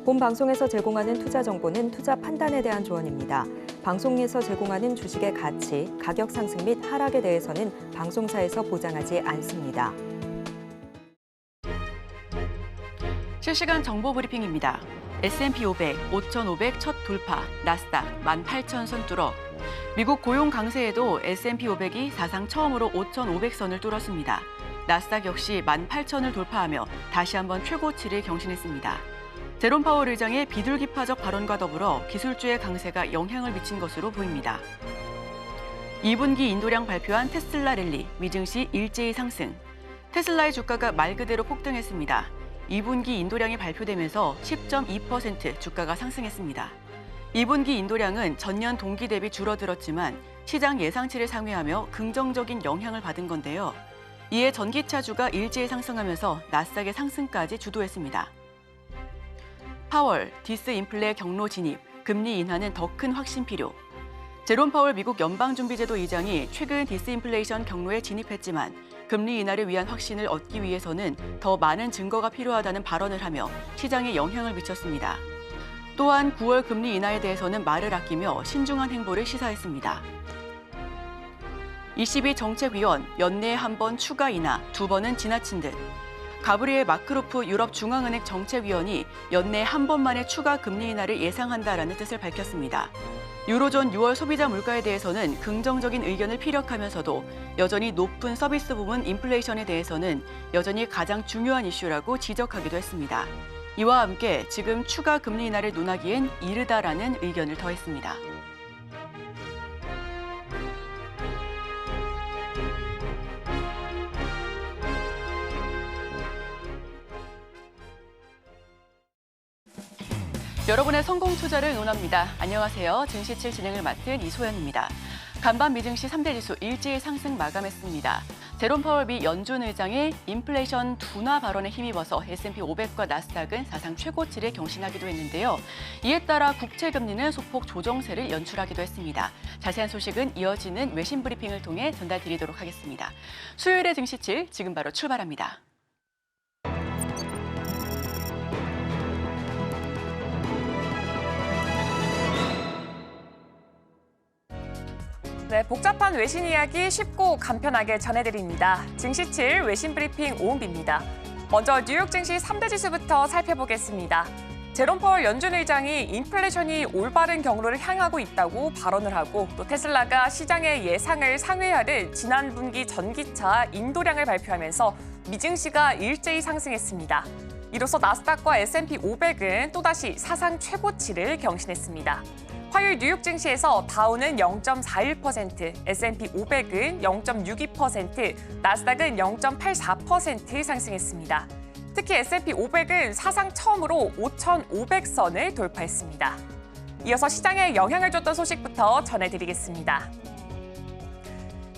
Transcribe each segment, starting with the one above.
본 방송에서 제공하는 투자 정보는 투자 판단에 대한 조언입니다. 방송에서 제공하는 주식의 가치, 가격 상승 및 하락에 대해서는 방송사에서 보장하지 않습니다. 실시간 정보 브리핑입니다. S&P 500, 5,500 첫 돌파, 나스닥 18,000선 뚫어. 미국 고용 강세에도 S&P 500이 사상 처음으로 5,500선을 뚫었습니다. 나스닥 역시 18,000을 돌파하며 다시 한번 최고치를 경신했습니다. 제롬 파월 의장의 비둘기파적 발언과 더불어 기술주의 강세가 영향을 미친 것으로 보입니다. 2분기 인도량 발표한 테슬라 랠리, 미증시 일제히 상승. 테슬라의 주가가 말 그대로 폭등했습니다. 2분기 인도량이 발표되면서 10.2% 주가가 상승했습니다. 2분기 인도량은 전년 동기 대비 줄어들었지만 시장 예상치를 상회하며 긍정적인 영향을 받은 건데요. 이에 전기차주가 일제히 상승하면서 나스닥의 상승까지 주도했습니다. 파월, 디스인플레 경로 진입, 금리 인하는 더 큰 확신 필요. 제롬 파월 미국 연방준비제도 의장이 최근 디스인플레이션 경로에 진입했지만 금리 인하를 위한 확신을 얻기 위해서는 더 많은 증거가 필요하다는 발언을 하며 시장에 영향을 미쳤습니다. 또한 9월 금리 인하에 대해서는 말을 아끼며 신중한 행보를 시사했습니다. ECB 정책위원, 연내에 한 번 추가 인하, 2번은 지나친 듯. 가브리엘 마크로프 유럽 중앙은행 정책위원이 연내에 한 번만의 추가 금리 인하를 예상한다라는 뜻을 밝혔습니다. 유로존 6월 소비자 물가에 대해서는 긍정적인 의견을 피력하면서도 여전히 높은 서비스 부문 인플레이션에 대해서는 여전히 가장 중요한 이슈라고 지적하기도 했습니다. 이와 함께 지금 추가 금리 인하를 논하기엔 이르다라는 의견을 더했습니다. 여러분의 성공 투자를 응원합니다. 안녕하세요. 증시7 진행을 맡은 이소연입니다. 간밤 미증시 3대 지수 일제히 상승 마감했습니다. 제롬 파월 미 연준 의장의 인플레이션 둔화 발언에 힘입어서 S&P 500과 나스닥은 사상 최고치를 경신하기도 했는데요. 이에 따라 국채금리는 소폭 조정세를 연출하기도 했습니다. 자세한 소식은 이어지는 외신 브리핑을 통해 전달드리도록 하겠습니다. 수요일의 증시7 지금 바로 출발합니다. 네, 복잡한 외신 이야기 쉽고 간편하게 전해드립니다. 증시7 외신 브리핑 오은비입니다. 먼저 뉴욕 증시 3대 지수부터 살펴보겠습니다. 제롬 파월 연준 의장이 인플레이션이 올바른 경로를 향하고 있다고 발언을 하고 또 테슬라가 시장의 예상을 상회하는 지난 분기 전기차 인도량을 발표하면서 미증시가 일제히 상승했습니다. 이로써 나스닥과 S&P 500은 또다시 사상 최고치를 경신했습니다. 화요일 뉴욕 증시에서 다우는 0.41%, S&P 500은 0.62%, 나스닥은 0.84% 상승했습니다. 특히 S&P 500은 사상 처음으로 5,500선을 돌파했습니다. 이어서 시장에 영향을 줬던 소식부터 전해드리겠습니다.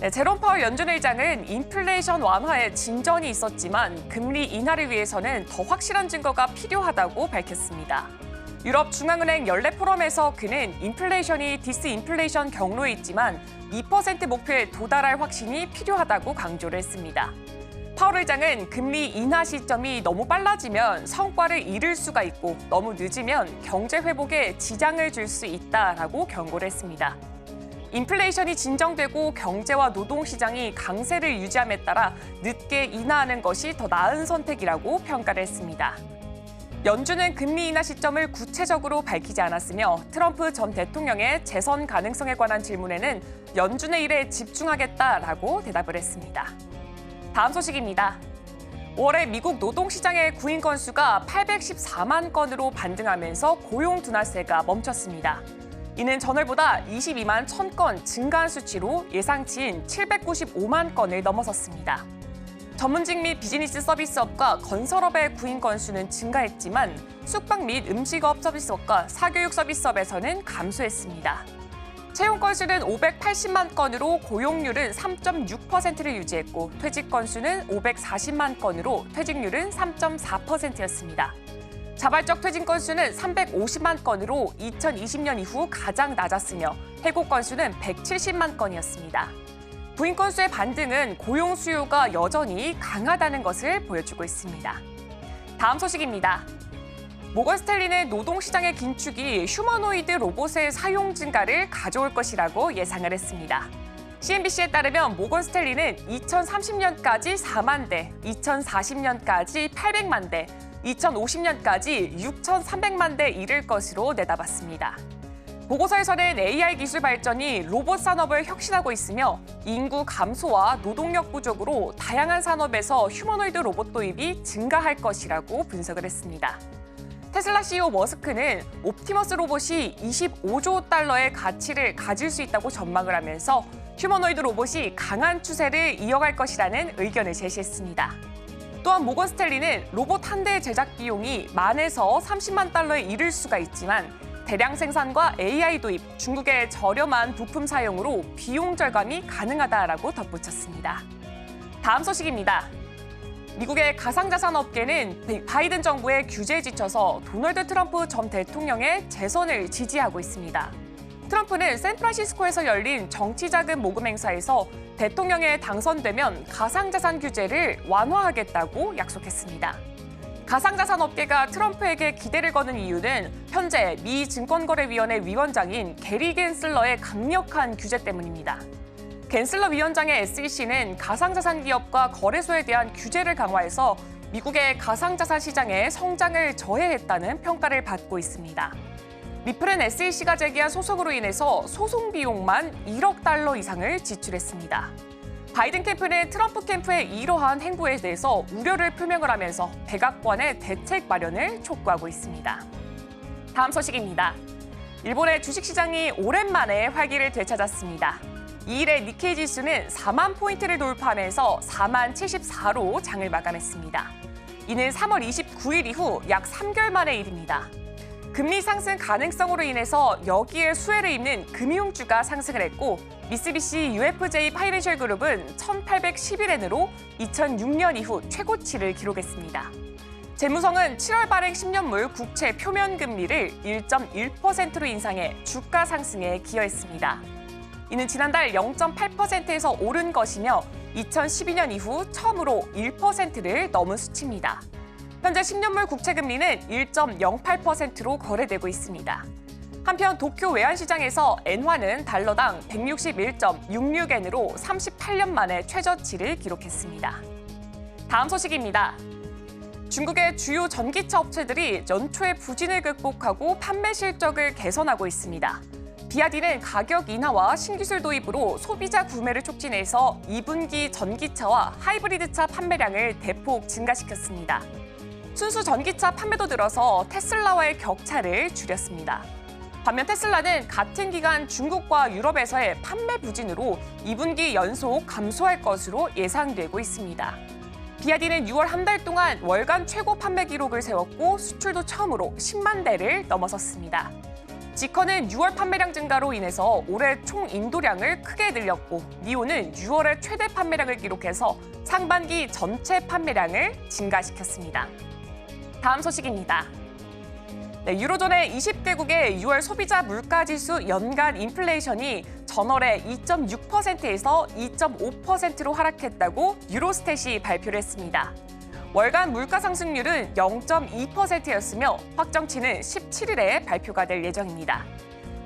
네, 제롬 파월 연준 의장은 인플레이션 완화에 진전이 있었지만 금리 인하를 위해서는 더 확실한 증거가 필요하다고 밝혔습니다. 유럽 중앙은행 연례 포럼에서 그는 인플레이션이 디스인플레이션 경로에 있지만 2% 목표에 도달할 확신이 필요하다고 강조를 했습니다. 파월 의장은 금리 인하 시점이 너무 빨라지면 성과를 잃을 수가 있고 너무 늦으면 경제 회복에 지장을 줄 수 있다라고 경고를 했습니다. 인플레이션이 진정되고 경제와 노동시장이 강세를 유지함에 따라 늦게 인하하는 것이 더 나은 선택이라고 평가를 했습니다. 연준은 금리 인하 시점을 구체적으로 밝히지 않았으며 트럼프 전 대통령의 재선 가능성에 관한 질문에는 연준의 일에 집중하겠다라고 대답을 했습니다. 다음 소식입니다. 5월에 미국 노동시장의 구인 건수가 814만 건으로 반등하면서 고용 둔화세가 멈췄습니다. 이는 전월보다 22만 1000건 증가한 수치로 예상치인 795만 건을 넘어섰습니다. 전문직 및 비즈니스 서비스업과 건설업의 구인 건수는 증가했지만 숙박 및 음식업 서비스업과 사교육 서비스업에서는 감소했습니다. 채용 건수는 580만 건으로 고용률은 3.6%를 유지했고 퇴직 건수는 540만 건으로 퇴직률은 3.4%였습니다. 자발적 퇴직 건수는 350만 건으로 2020년 이후 가장 낮았으며 해고 건수는 170만 건이었습니다. 부인 건수의 반등은 고용 수요가 여전히 강하다는 것을 보여주고 있습니다. 다음 소식입니다. 모건 스탠리는 노동시장의 긴축이 휴머노이드 로봇의 사용 증가를 가져올 것이라고 예상을 했습니다. CNBC에 따르면 모건 스탠리는 2030년까지 4만 대, 2040년까지 800만 대, 2050년까지 6,300만 대 이를 것으로 내다봤습니다. 보고서에서는 AI 기술 발전이 로봇 산업을 혁신하고 있으며 인구 감소와 노동력 부족으로 다양한 산업에서 휴머노이드 로봇 도입이 증가할 것이라고 분석을 했습니다. 테슬라 CEO 머스크는 옵티머스 로봇이 25조 달러의 가치를 가질 수 있다고 전망을 하면서 휴머노이드 로봇이 강한 추세를 이어갈 것이라는 의견을 제시했습니다. 또한 모건 스탠리는 로봇 한 대의 제작 비용이 10,000에서 30만 달러에 이를 수가 있지만 대량 생산과 AI 도입, 중국의 저렴한 부품 사용으로 비용 절감이 가능하다라고 덧붙였습니다. 다음 소식입니다. 미국의 가상자산 업계는 바이든 정부의 규제에 지쳐서 도널드 트럼프 전 대통령의 재선을 지지하고 있습니다. 트럼프는 샌프란시스코에서 열린 정치자금 모금 행사에서 대통령에 당선되면 가상자산 규제를 완화하겠다고 약속했습니다. 가상자산 업계가 트럼프에게 기대를 거는 이유는 현재 미 증권거래위원회 위원장인 게리 겐슬러의 강력한 규제 때문입니다. 겐슬러 위원장의 SEC는 가상자산 기업과 거래소에 대한 규제를 강화해서 미국의 가상자산 시장의 성장을 저해했다는 평가를 받고 있습니다. 리플은 SEC가 제기한 소송으로 인해서 소송 비용만 1억 달러 이상을 지출했습니다. 바이든 캠프는 트럼프 캠프의 이러한 행보에 대해서 우려를 표명을 하면서 백악관의 대책 마련을 촉구하고 있습니다. 다음 소식입니다. 일본의 주식시장이 오랜만에 활기를 되찾았습니다. 2일의 니케이 지수는 4만 포인트를 돌파하면서 4만 74로 장을 마감했습니다. 이는 3월 29일 이후 약 3개월 만의 일입니다. 금리 상승 가능성으로 인해서 여기에 수혜를 입는 금융주가 상승을 했고 미쓰비시 UFJ 파이낸셜 그룹은 1,811엔으로 2006년 이후 최고치를 기록했습니다. 재무성은 7월 발행 10년물 국채 표면 금리를 1.1%로 인상해 주가 상승에 기여했습니다. 이는 지난달 0.8%에서 오른 것이며 2012년 이후 처음으로 1%를 넘은 수치입니다. 현재 10년물 국채 금리는 1.08%로 거래되고 있습니다. 한편 도쿄 외환시장에서 엔화는 달러당 161.66엔으로 38년 만에 최저치를 기록했습니다. 다음 소식입니다. 중국의 주요 전기차 업체들이 연초의 부진을 극복하고 판매 실적을 개선하고 있습니다. 비아디는 가격 인하와 신기술 도입으로 소비자 구매를 촉진해서 2분기 전기차와 하이브리드차 판매량을 대폭 증가시켰습니다. 순수 전기차 판매도 늘어서 테슬라와의 격차를 줄였습니다. 반면 테슬라는 같은 기간 중국과 유럽에서의 판매 부진으로 2분기 연속 감소할 것으로 예상되고 있습니다. 비아디는 6월 한 달 동안 월간 최고 판매 기록을 세웠고 수출도 처음으로 10만 대를 넘어섰습니다. 지커는 6월 판매량 증가로 인해서 올해 총 인도량을 크게 늘렸고 니오는 6월에 최대 판매량을 기록해서 상반기 전체 판매량을 증가시켰습니다. 다음 소식입니다. 유로존의 20개국의 6월 소비자 물가지수 연간 인플레이션이 전월에 2.6%에서 2.5%로 하락했다고 유로스탯이 발표를 했습니다. 월간 물가 상승률은 0.2%였으며 확정치는 17일에 발표가 될 예정입니다.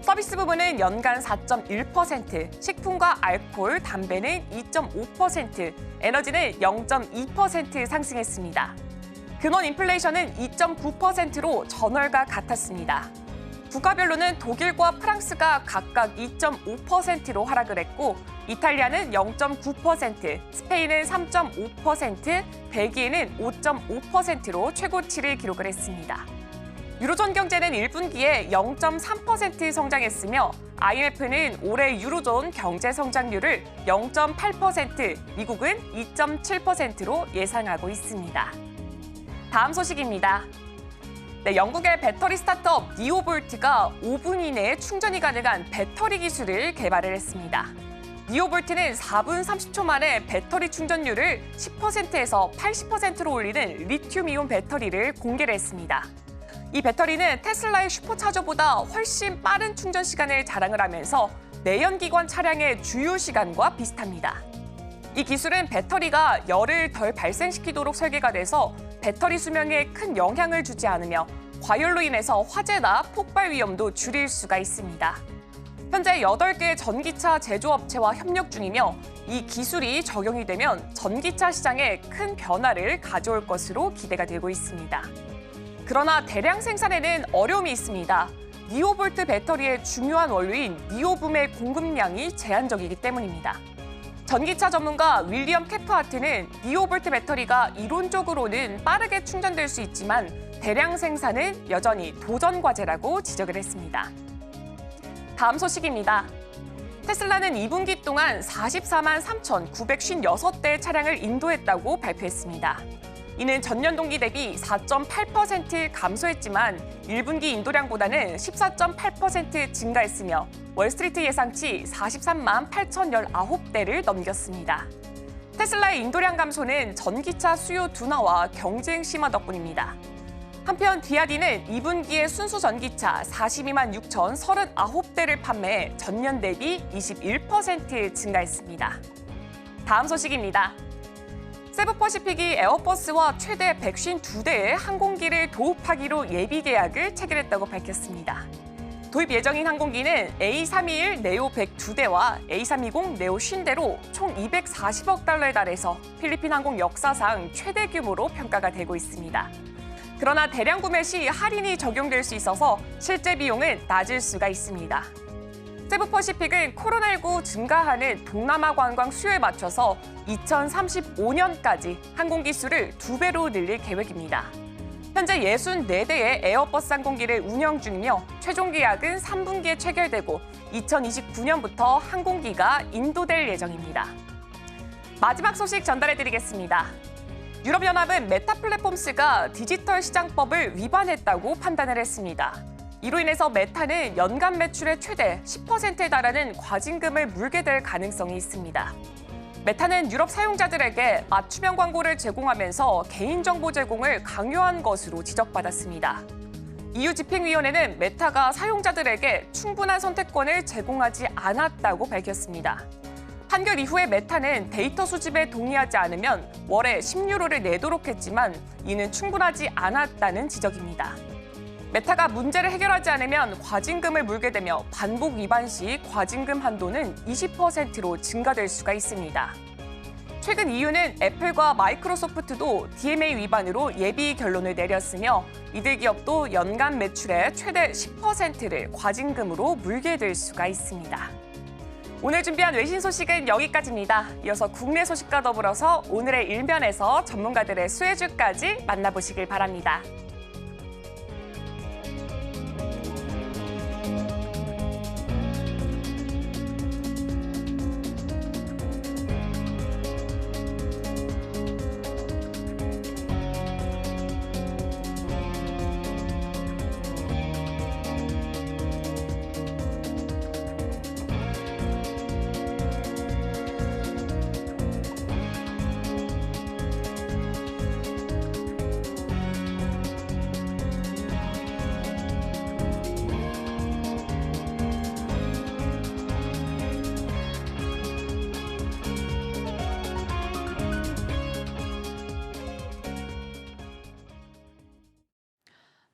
서비스 부문은 연간 4.1%, 식품과 알코올, 담배는 2.5%, 에너지는 0.2% 상승했습니다. 근원 인플레이션은 2.9%로 전월과 같았습니다. 국가별로는 독일과 프랑스가 각각 2.5%로 하락을 했고 이탈리아는 0.9%, 스페인은 3.5%, 벨기에는 5.5%로 최고치를 기록을 했습니다. 유로존 경제는 1분기에 0.3% 성장했으며 IMF는 올해 유로존 경제 성장률을 0.8%, 미국은 2.7%로 예상하고 있습니다. 다음 소식입니다. 영국의 배터리 스타트업 니오볼트가 5분 이내에 충전이 가능한 배터리 기술을 개발을 했습니다. 니오볼트는 4분 30초 만에 배터리 충전율을 10%에서 80%로 올리는 리튬이온 배터리를 공개를 했습니다. 이 배터리는 테슬라의 슈퍼차저보다 훨씬 빠른 충전 시간을 자랑을 하면서 내연기관 차량의 주유 시간과 비슷합니다. 이 기술은 배터리가 열을 덜 발생시키도록 설계가 돼서 배터리 수명에 큰 영향을 주지 않으며 과열로 인해서 화재나 폭발 위험도 줄일 수가 있습니다. 현재 8개 전기차 제조업체와 협력 중이며 이 기술이 적용이 되면 전기차 시장에 큰 변화를 가져올 것으로 기대가 되고 있습니다. 그러나 대량 생산에는 어려움이 있습니다. 니오볼트 배터리의 중요한 원료인 니오붑의 공급량이 제한적이기 때문입니다. 전기차 전문가 윌리엄 케프하트는 니오볼트 배터리가 이론적으로는 빠르게 충전될 수 있지만 대량 생산은 여전히 도전 과제라고 지적을 했습니다. 다음 소식입니다. 테슬라는 2분기 동안 44만 3,956대의 차량을 인도했다고 발표했습니다. 이는 전년 동기 대비 4.8% 감소했지만 1분기 인도량보다는 14.8% 증가했으며 월스트리트 예상치 43만 8,019대를 넘겼습니다. 테슬라의 인도량 감소는 전기차 수요 둔화와 경쟁 심화 덕분입니다. 한편 디아디는 2분기에 순수 전기차 42만 6,039대를 판매해 전년 대비 21% 증가했습니다. 다음 소식입니다. 세부퍼시픽이 에어버스와 최대 152대의 항공기를 도입하기로 예비 계약을 체결했다고 밝혔습니다. 도입 예정인 항공기는 A321 네오 102대와 A320 네오 50대로 총 240억 달러에 달해서 필리핀 항공 역사상 최대 규모로 평가가 되고 있습니다. 그러나 대량 구매 시 할인이 적용될 수 있어서 실제 비용은 낮을 수가 있습니다. 세부퍼시픽은 코로나19 증가하는 동남아 관광 수요에 맞춰서 2035년까지 항공기 수를 2배로 늘릴 계획입니다. 현재 64대의 에어버스 항공기를 운영 중이며 최종 계약은 3분기에 체결되고 2029년부터 항공기가 인도될 예정입니다. 마지막 소식 전달해드리겠습니다. 유럽연합은 메타 플랫폼스가 디지털 시장법을 위반했다고 판단을 했습니다. 이로 인해서 메타는 연간 매출의 최대 10%에 달하는 과징금을 물게 될 가능성이 있습니다. 메타는 유럽 사용자들에게 맞춤형 광고를 제공하면서 개인정보 제공을 강요한 것으로 지적받았습니다. EU 집행위원회는 메타가 사용자들에게 충분한 선택권을 제공하지 않았다고 밝혔습니다. 판결 이후에 메타는 데이터 수집에 동의하지 않으면 월에 10유로를 내도록 했지만 이는 충분하지 않았다는 지적입니다. 메타가 문제를 해결하지 않으면 과징금을 물게 되며 반복 위반 시 과징금 한도는 20%로 증가될 수가 있습니다. 최근 EU는 애플과 마이크로소프트도 DMA 위반으로 예비 결론을 내렸으며 이들 기업도 연간 매출의 최대 10%를 과징금으로 물게 될 수가 있습니다. 오늘 준비한 외신 소식은 여기까지입니다. 이어서 국내 소식과 더불어서 오늘의 일면에서 전문가들의 수혜주까지 만나보시길 바랍니다.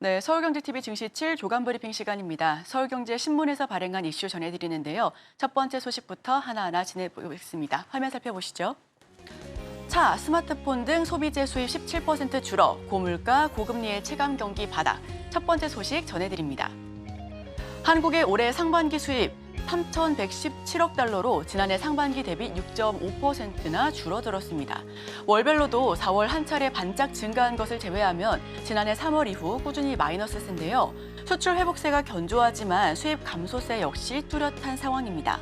네, 서울경제TV 증시 7 조간 브리핑 시간입니다. 서울경제 신문에서 발행한 이슈 전해드리는데요. 첫 번째 소식부터 하나하나 진행해보겠습니다. 화면 살펴보시죠. 차, 스마트폰 등 소비재 수입 17% 줄어 고물가, 고금리의 체감 경기 바닥. 첫 번째 소식 전해드립니다. 한국의 올해 상반기 수입 3,117억 달러로 지난해 상반기 대비 6.5%나 줄어들었습니다. 월별로도 4월 한 차례 반짝 증가한 것을 제외하면 지난해 3월 이후 꾸준히 마이너스세인데요. 수출 회복세가 견조하지만 수입 감소세 역시 뚜렷한 상황입니다.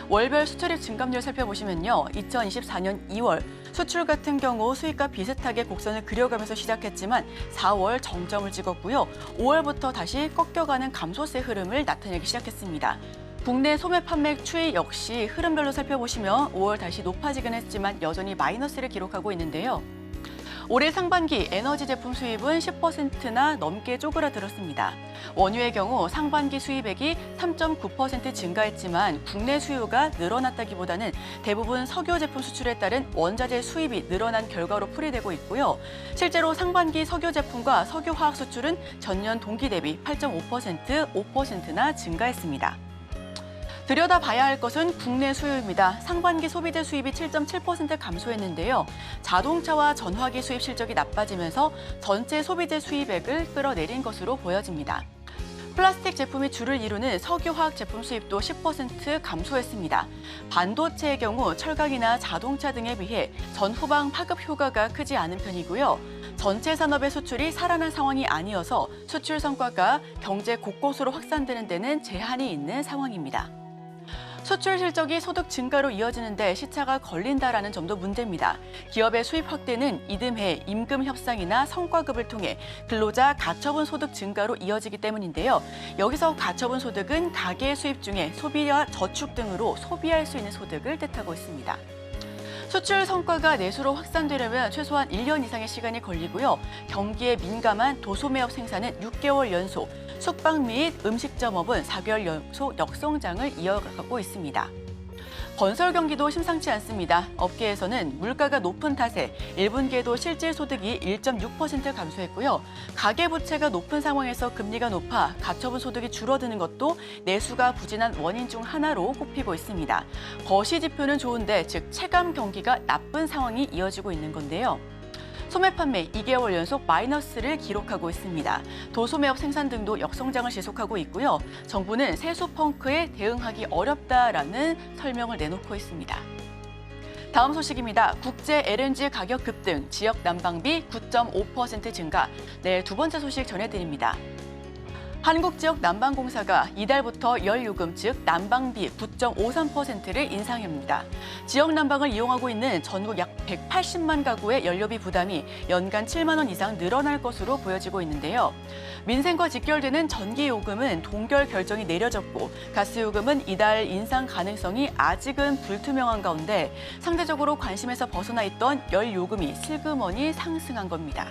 월별 수출입 증감률 살펴보시면요. 2024년 2월 수출 같은 경우 수입과 비슷하게 곡선을 그려가면서 시작했지만 4월 정점을 찍었고요. 5월부터 다시 꺾여가는 감소세 흐름을 나타내기 시작했습니다. 국내 소매 판매 추이 역시 흐름별로 살펴보시면 5월 다시 높아지긴 했지만 여전히 마이너스를 기록하고 있는데요. 올해 상반기 에너지 제품 수입은 10%나 넘게 쪼그라들었습니다. 원유의 경우 상반기 수입액이 3.9% 증가했지만 국내 수요가 늘어났다기보다는 대부분 석유 제품 수출에 따른 원자재 수입이 늘어난 결과로 풀이되고 있고요. 실제로 상반기 석유 제품과 석유화학 수출은 전년 동기 대비 8.5%, 5%나 증가했습니다. 들여다봐야 할 것은 국내 수요입니다. 상반기 소비재 수입이 7.7% 감소했는데요. 자동차와 전화기 수입 실적이 나빠지면서 전체 소비재 수입액을 끌어내린 것으로 보여집니다. 플라스틱 제품이 주를 이루는 석유화학 제품 수입도 10% 감소했습니다. 반도체의 경우 철강이나 자동차 등에 비해 전후방 파급 효과가 크지 않은 편이고요. 전체 산업의 수출이 살아난 상황이 아니어서 수출 성과가 경제 곳곳으로 확산되는 데는 제한이 있는 상황입니다. 수출 실적이 소득 증가로 이어지는데 시차가 걸린다라는 점도 문제입니다. 기업의 수입 확대는 이듬해 임금 협상이나 성과급을 통해 근로자 가처분 소득 증가로 이어지기 때문인데요. 여기서 가처분 소득은 가계 수입 중에 소비와 저축 등으로 소비할 수 있는 소득을 뜻하고 있습니다. 수출 성과가 내수로 확산되려면 최소한 1년 이상의 시간이 걸리고요. 경기에 민감한 도소매업 생산은 6개월 연속, 숙박 및 음식점업은 4개월 연속 역성장을 이어가고 있습니다. 건설 경기도 심상치 않습니다. 업계에서는 물가가 높은 탓에 1분기에도 실질 소득이 1.6% 감소했고요. 가계부채가 높은 상황에서 금리가 높아 가처분 소득이 줄어드는 것도 내수가 부진한 원인 중 하나로 꼽히고 있습니다. 거시 지표는 좋은데 즉 체감 경기가 나쁜 상황이 이어지고 있는 건데요. 소매 판매 2개월 연속 마이너스를 기록하고 있습니다. 도소매업 생산 등도 역성장을 지속하고 있고요. 정부는 세수 펑크에 대응하기 어렵다라는 설명을 내놓고 있습니다. 다음 소식입니다. 국제 LNG 가격 급등, 지역 난방비 9.5% 증가. 네, 두 번째 소식 전해드립니다. 한국지역난방공사가 이달부터 열요금, 즉 난방비 9.53%를 인상합니다. 지역 난방을 이용하고 있는 전국 약 180만 가구의 연료비 부담이 연간 7만 원 이상 늘어날 것으로 보여지고 있는데요. 민생과 직결되는 전기요금은 동결 결정이 내려졌고 가스요금은 이달 인상 가능성이 아직은 불투명한 가운데 상대적으로 관심에서 벗어나 있던 열요금이 슬그머니 상승한 겁니다.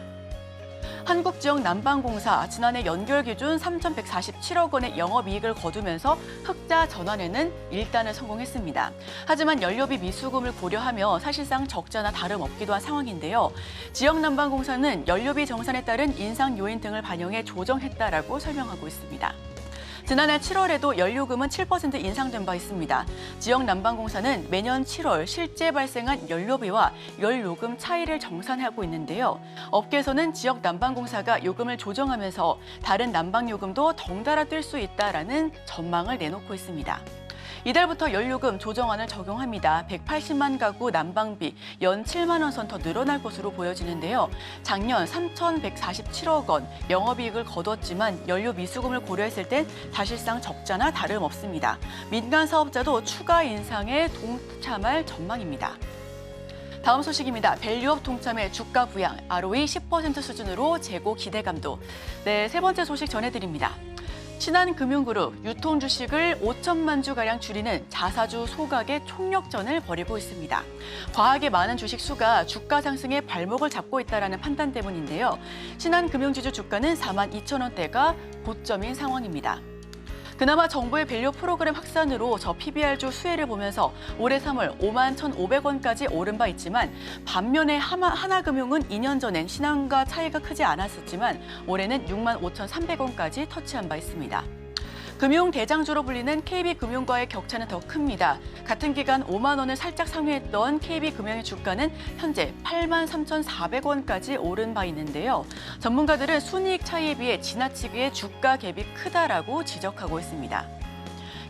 한국지역난방공사 지난해 연결 기준 3,147억 원의 영업이익을 거두면서 흑자 전환에는 일단은 성공했습니다. 하지만 연료비 미수금을 고려하며 사실상 적자나 다름없기도 한 상황인데요. 지역난방공사는 연료비 정산에 따른 인상 요인 등을 반영해 조정했다라고 설명하고 있습니다. 지난해 7월에도 연료금은 7% 인상된 바 있습니다. 지역난방공사는 매년 7월 실제 발생한 연료비와 연료금 차이를 정산하고 있는데요. 업계에서는 지역난방공사가 요금을 조정하면서 다른 난방요금도 덩달아 뛸 수 있다라는 전망을 내놓고 있습니다. 이달부터 연료금 조정안을 적용합니다. 180만 가구 난방비 연 7만 원 선 더 늘어날 것으로 보여지는데요. 작년 3,147억 원 영업이익을 거뒀지만 연료 미수금을 고려했을 땐 사실상 적자나 다름없습니다. 민간 사업자도 추가 인상에 동참할 전망입니다. 다음 소식입니다. 밸류업 동참의 주가 부양, ROE 10% 수준으로 재고 기대감도. 네, 세 번째 소식 전해드립니다. 신한금융그룹 유통 주식을 5천만 주가량 줄이는 자사주 소각의 총력전을 벌이고 있습니다. 과하게 많은 주식 수가 주가 상승에 발목을 잡고 있다는 판단 때문인데요. 신한금융지주 주가는 42,000원대가 고점인 상황입니다. 그나마 정부의 밸류 프로그램 확산으로 저 PBR주 수혜를 보면서 올해 3월 51,500원까지 오른 바 있지만 반면에 하나금융은 2년 전엔 신한과 차이가 크지 않았었지만 올해는 65,300원까지 터치한 바 있습니다. 금융 대장주로 불리는 KB금융과의 격차는 더 큽니다. 같은 기간 5만 원을 살짝 상회했던 KB금융의 주가는 현재 83,400원까지 오른 바 있는데요. 전문가들은 순이익 차이에 비해 지나치게 주가 갭이 크다라고 지적하고 있습니다.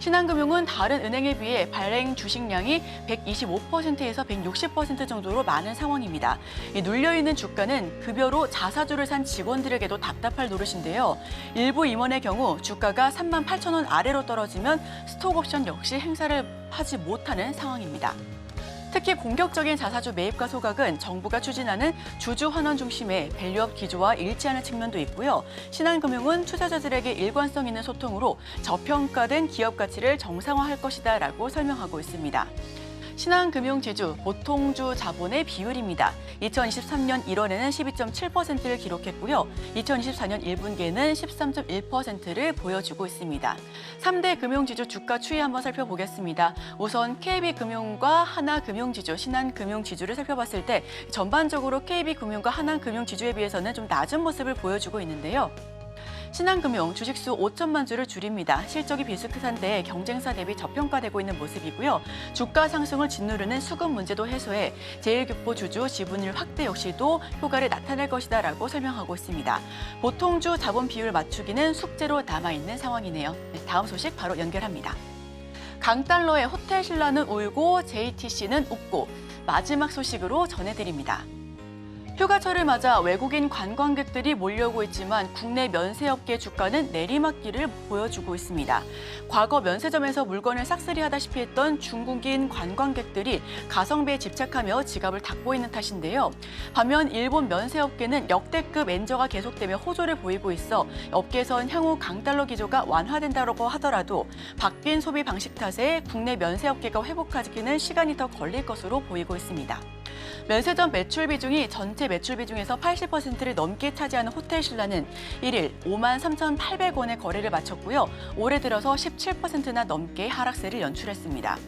신한금융은 다른 은행에 비해 발행 주식량이 125%에서 160% 정도로 많은 상황입니다. 이 눌려있는 주가는 급여로 자사주를 산 직원들에게도 답답할 노릇인데요. 일부 임원의 경우 주가가 38,000원 아래로 떨어지면 스톡옵션 역시 행사를 하지 못하는 상황입니다. 특히 공격적인 자사주 매입과 소각은 정부가 추진하는 주주 환원 중심의 밸류업 기조와 일치하는 측면도 있고요. 신한금융은 투자자들에게 일관성 있는 소통으로 저평가된 기업 가치를 정상화할 것이다라고 설명하고 있습니다. 신한금융지주 보통주 자본의 비율입니다. 2023년 1월에는 12.7%를 기록했고요. 2024년 1분기에는 13.1%를 보여주고 있습니다. 3대 금융지주 주가 추이 한번 살펴보겠습니다. 우선 KB금융과 하나금융지주, 신한금융지주를 살펴봤을 때 전반적으로 KB금융과 하나금융지주에 비해서는 좀 낮은 모습을 보여주고 있는데요. 신한금융 주식수 5천만 주를 줄입니다. 실적이 비슷한데 경쟁사 대비 저평가되고 있는 모습이고요. 주가 상승을 짓누르는 수급 문제도 해소해 제1교포 주주 지분율 확대 역시도 효과를 나타낼 것이다라고 설명하고 있습니다. 보통주 자본 비율 맞추기는 숙제로 남아있는 상황이네요. 네, 다음 소식 바로 연결합니다. 강달러의 호텔 신라는 울고 JTC는 웃고 마지막 소식으로 전해드립니다. 휴가철을 맞아 외국인 관광객들이 몰려오고 있지만 국내 면세업계 주가는 내리막길을 보여주고 있습니다. 과거 면세점에서 물건을 싹쓸이하다시피 했던 중국인 관광객들이 가성비에 집착하며 지갑을 닫고 있는 탓인데요. 반면 일본 면세업계는 역대급 엔저가 계속되며 호조를 보이고 있어 업계에선 향후 강달러 기조가 완화된다고 하더라도 바뀐 소비 방식 탓에 국내 면세업계가 회복하기는 시간이 더 걸릴 것으로 보이고 있습니다. 면세점 매출 비중이 전체 매출 비중에서 80%를 넘게 차지하는 호텔 신라는 1일 53,800원의 거래를 마쳤고요. 올해 들어서 17%나 넘게 하락세를 연출했습니다.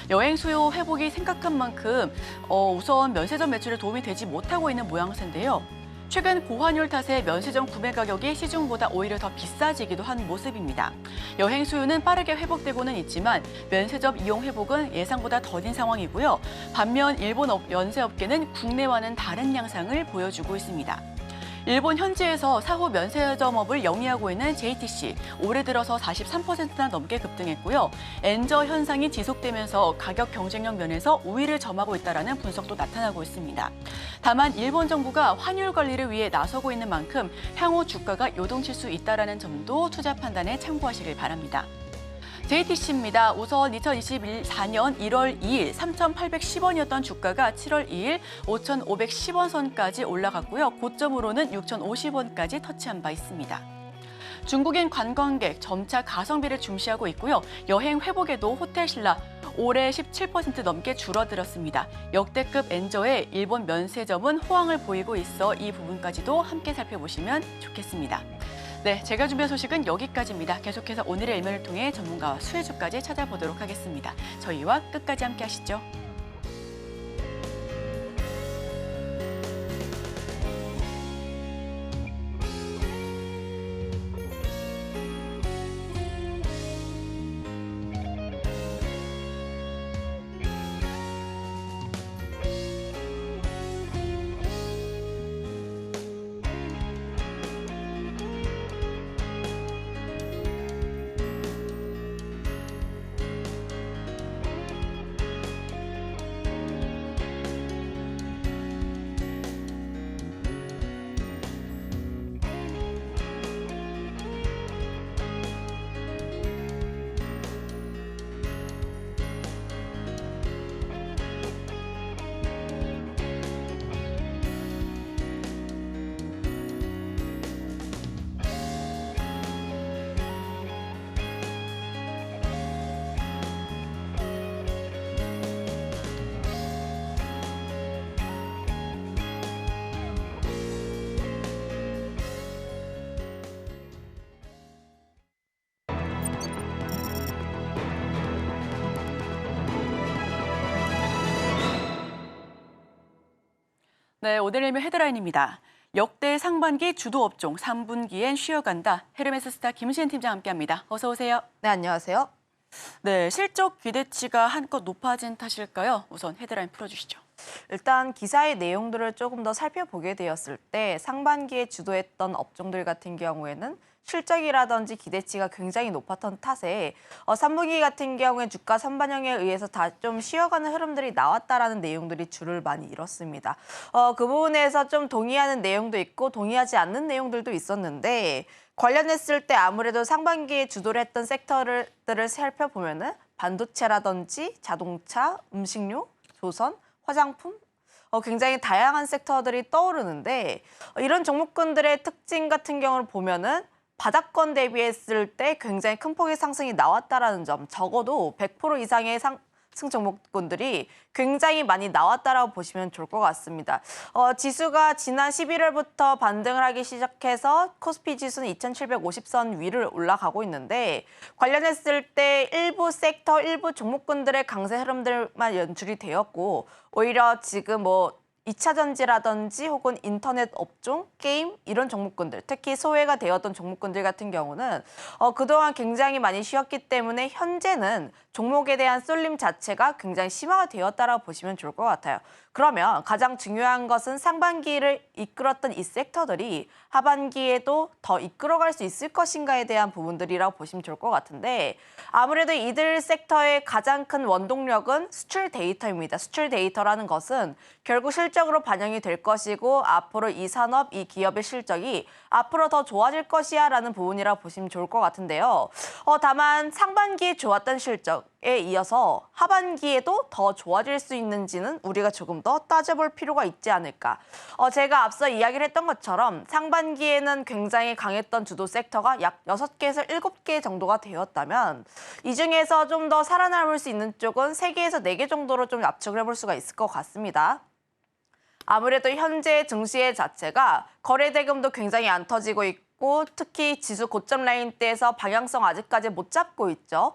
여행 수요 회복이 심각한 만큼 우선 면세점 매출에 도움이 되지 못하고 있는 모양새인데요. 최근 고환율 탓에 면세점 구매 가격이 시중보다 오히려 더 비싸지기도 한 모습입니다. 여행 수요는 빠르게 회복되고는 있지만 면세점 이용 회복은 예상보다 더딘 상황이고요. 반면 일본 면세업계는 국내와는 다른 양상을 보여주고 있습니다. 일본 현지에서 사후 면세점업을 영위하고 있는 JTC, 올해 들어서 43%나 넘게 급등했고요. 엔저 현상이 지속되면서 가격 경쟁력 면에서 우위를 점하고 있다는 분석도 나타나고 있습니다. 다만 일본 정부가 환율 관리를 위해 나서고 있는 만큼 향후 주가가 요동칠 수 있다는 점도 투자 판단에 참고하시길 바랍니다. JTC입니다. 우선 2024년 1월 2일 3,810원이었던 주가가 7월 2일 5,510원 선까지 올라갔고요. 고점으로는 6,050원까지 터치한 바 있습니다. 중국인 관광객 점차 가성비를 중시하고 있고요. 여행 회복에도 호텔 신라 올해 17% 넘게 줄어들었습니다. 역대급 엔저의 일본 면세점은 호황을 보이고 있어 이 부분까지도 함께 살펴보시면 좋겠습니다. 네, 제가 준비한 소식은 여기까지입니다. 계속해서 오늘의 일면을 통해 전문가와 수혜주까지 찾아보도록 하겠습니다. 저희와 끝까지 함께 하시죠. 네, 오늘 일면 헤드라인입니다. 역대 상반기 주도 업종 3분기엔 쉬어간다. 헤르메스 스타 김시은 팀장 함께합니다. 어서 오세요. 네, 안녕하세요. 네, 실적 기대치가 한껏 높아진 탓일까요? 우선 헤드라인 풀어주시죠. 일단 기사의 내용들을 조금 더 살펴보게 되었을 때 상반기에 주도했던 업종들 같은 경우에는 실적이라든지 기대치가 굉장히 높았던 탓에 3분기 같은 경우에 주가 선반영에 의해서 다 좀 쉬어가는 흐름들이 나왔다라는 내용들이 줄을 많이 잃었습니다. 그 부분에서 좀 동의하는 내용도 있고 동의하지 않는 내용들도 있었는데 관련했을 때 아무래도 상반기에 주도를 했던 섹터들을 살펴보면은 반도체라든지 자동차, 음식료, 조선, 화장품 굉장히 다양한 섹터들이 떠오르는데 이런 종목군들의 특징 같은 경우를 보면은 바닥권 대비했을 때 굉장히 큰 폭의 상승이 나왔다라는 점, 적어도 100% 이상의 상승 종목군들이 굉장히 많이 나왔다라고 보시면 좋을 것 같습니다. 지수가 지난 11월부터 반등을 하기 시작해서 코스피 지수는 2750선 위를 올라가고 있는데 관련했을 때 일부 섹터, 일부 종목군들의 강세 흐름들만 연출이 되었고 오히려 지금 2차 전지라든지 혹은 인터넷 업종, 게임 이런 종목군들, 특히 소외가 되었던 종목군들 같은 경우는 그동안 굉장히 많이 쉬었기 때문에 현재는 종목에 대한 쏠림 자체가 굉장히 심화가 되었다고 보시면 좋을 것 같아요. 그러면 가장 중요한 것은 상반기를 이끌었던 이 섹터들이 하반기에도 더 이끌어갈 수 있을 것인가에 대한 부분들이라고 보시면 좋을 것 같은데 아무래도 이들 섹터의 가장 큰 원동력은 수출 데이터입니다. 수출 데이터라는 것은 결국 실적으로 반영이 될 것이고 앞으로 이 산업, 이 기업의 실적이 앞으로 더 좋아질 것이야 라는 부분이라고 보시면 좋을 것 같은데요. 다만 상반기에 좋았던 실적에 이어서 하반기에도 더 좋아질 수 있는지는 우리가 조금 더 따져볼 필요가 있지 않을까. 제가 앞서 이야기를 했던 것처럼 상반기에는 굉장히 강했던 주도 섹터가 약 6개에서 7개 정도가 되었다면 이 중에서 좀 더 살아남을 수 있는 쪽은 3개에서 4개 정도로 좀 압축을 해볼 수가 있을 것 같습니다. 아무래도 현재 증시의 자체가 거래 대금도 굉장히 안 터지고 있고 특히 지수 고점 라인대에서 방향성 아직까지 못 잡고 있죠.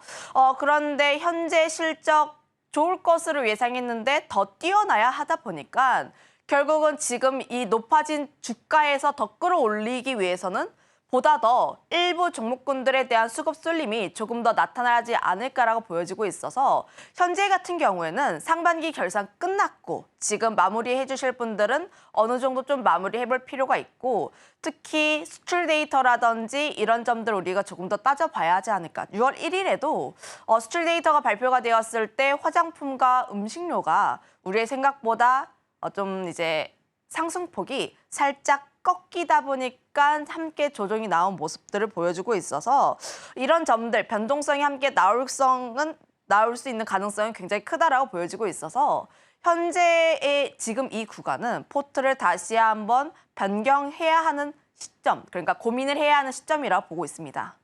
그런데 현재 실적 좋을 것으로 예상했는데 더 뛰어나야 하다 보니까 결국은 지금 이 높아진 주가에서 더 끌어올리기 위해서는 보다 더 일부 종목군들에 대한 수급 쏠림이 조금 더 나타나지 않을까라고 보여지고 있어서 현재 같은 경우에는 상반기 결산 끝났고 지금 마무리해 주실 분들은 어느 정도 좀 마무리해 볼 필요가 있고 특히 수출 데이터라든지 이런 점들 우리가 조금 더 따져봐야 하지 않을까. 6월 1일에도 수출 데이터가 발표가 되었을 때 화장품과 음식료가 우리의 생각보다 좀 이제 상승폭이 살짝 꺾이다 보니까 함께 조정이 나온 모습들을 보여주고 있어서 이런 점들, 변동성이 함께 나올 수 있는 가능성은 굉장히 크다라고 보여지고 있어서 현재의 지금 이 구간은 포트를 다시 한번 변경해야 하는 시점, 그러니까 고민을 해야 하는 시점이라고 보고 있습니다.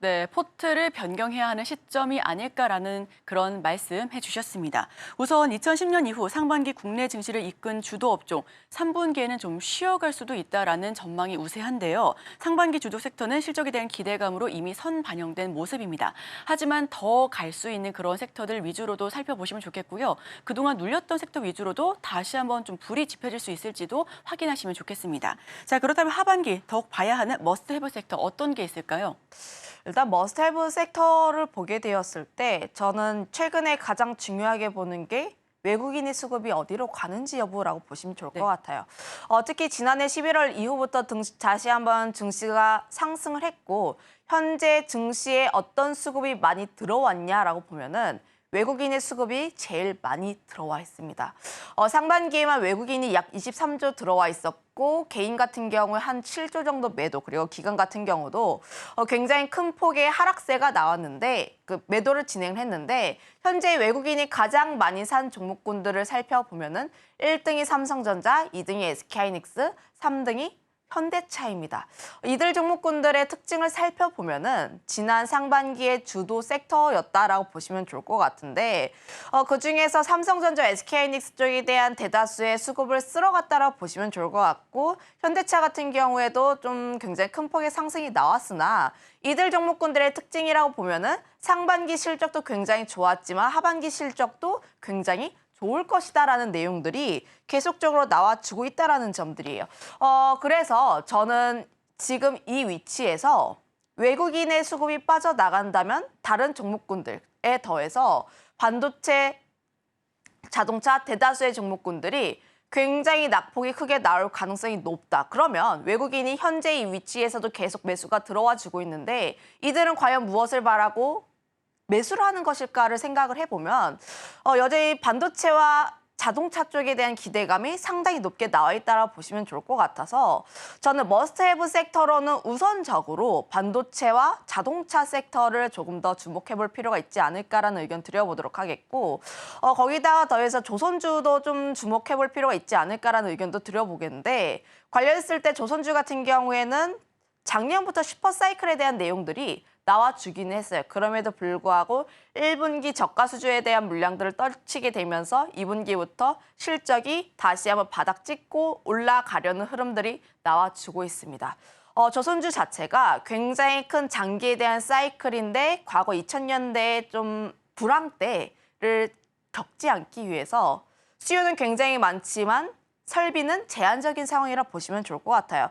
네, 포트를 변경해야 하는 시점이 아닐까라는 그런 말씀 해주셨습니다. 우선 2010년 이후 상반기 국내 증시를 이끈 주도 업종 3분기에는 좀 쉬어갈 수도 있다라는 전망이 우세한데요. 상반기 주도 섹터는 실적에 대한 기대감으로 이미 선반영된 모습입니다. 하지만 더 갈 수 있는 그런 섹터들 위주로도 살펴보시면 좋겠고요. 그동안 눌렸던 섹터 위주로도 다시 한번 좀 불이 지펴질 수 있을지도 확인하시면 좋겠습니다. 자, 그렇다면 하반기 더욱 봐야 하는 머스트 해브 섹터 어떤 게 있을까요? 일단 머스트헤브 섹터를 보게 되었을 때 저는 최근에 가장 중요하게 보는 게 외국인의 수급이 어디로 가는지 여부라고 보시면 좋을 것 같아요. 특히 지난해 11월 이후부터 다시 한번 증시가 상승을 했고 현재 증시에 어떤 수급이 많이 들어왔냐라고 보면은 외국인의 수급이 제일 많이 들어와 있습니다. 상반기에만 외국인이 약 23조 들어와 있었고 개인 같은 경우에 한 7조 정도 매도 그리고 기관 같은 경우도 굉장히 큰 폭의 하락세가 나왔는데 그 매도를 진행을 했는데 현재 외국인이 가장 많이 산 종목군들을 살펴보면은 1등이 삼성전자, 2등이 SK하이닉스, 3등이 현대차입니다. 이들 종목군들의 특징을 살펴보면은 지난 상반기의 주도 섹터였다라고 보시면 좋을 것 같은데 그중에서 삼성전자, SK하이닉스 쪽에 대한 대다수의 수급을 쓸어갔다라고 보시면 좋을 것 같고 현대차 같은 경우에도 좀 굉장히 큰 폭의 상승이 나왔으나 이들 종목군들의 특징이라고 보면은 상반기 실적도 굉장히 좋았지만 하반기 실적도 굉장히 좋을 것이다라는 내용들이 계속적으로 나와주고 있다라는 점들이에요. 그래서 저는 지금 이 위치에서 외국인의 수급이 빠져나간다면 다른 종목군들에 더해서 반도체, 자동차 대다수의 종목군들이 굉장히 낙폭이 크게 나올 가능성이 높다. 그러면 외국인이 현재 이 위치에서도 계속 매수가 들어와 주고 있는데 이들은 과연 무엇을 바라고 매수를 하는 것일까를 생각을 해보면 여전히 반도체와 자동차 쪽에 대한 기대감이 상당히 높게 나와 있다고 보시면 좋을 것 같아서 저는 머스트헤브 섹터로는 우선적으로 반도체와 자동차 섹터를 조금 더 주목해 볼 필요가 있지 않을까라는 의견 드려보도록 하겠고 거기다가 더해서 조선주도 좀 주목해 볼 필요가 있지 않을까라는 의견도 드려보겠는데 관련했을 때 조선주 같은 경우에는 작년부터 슈퍼사이클에 대한 내용들이 나와주긴 했어요. 그럼에도 불구하고 1분기 저가 수주에 대한 물량들을 떨치게 되면서 2분기부터 실적이 다시 한번 바닥 찍고 올라가려는 흐름들이 나와주고 있습니다. 조선주 자체가 굉장히 큰 장기에 대한 사이클인데 과거 2000년대의 좀 불황 때를 겪지 않기 위해서 수요는 굉장히 많지만 설비는 제한적인 상황이라 보시면 좋을 것 같아요.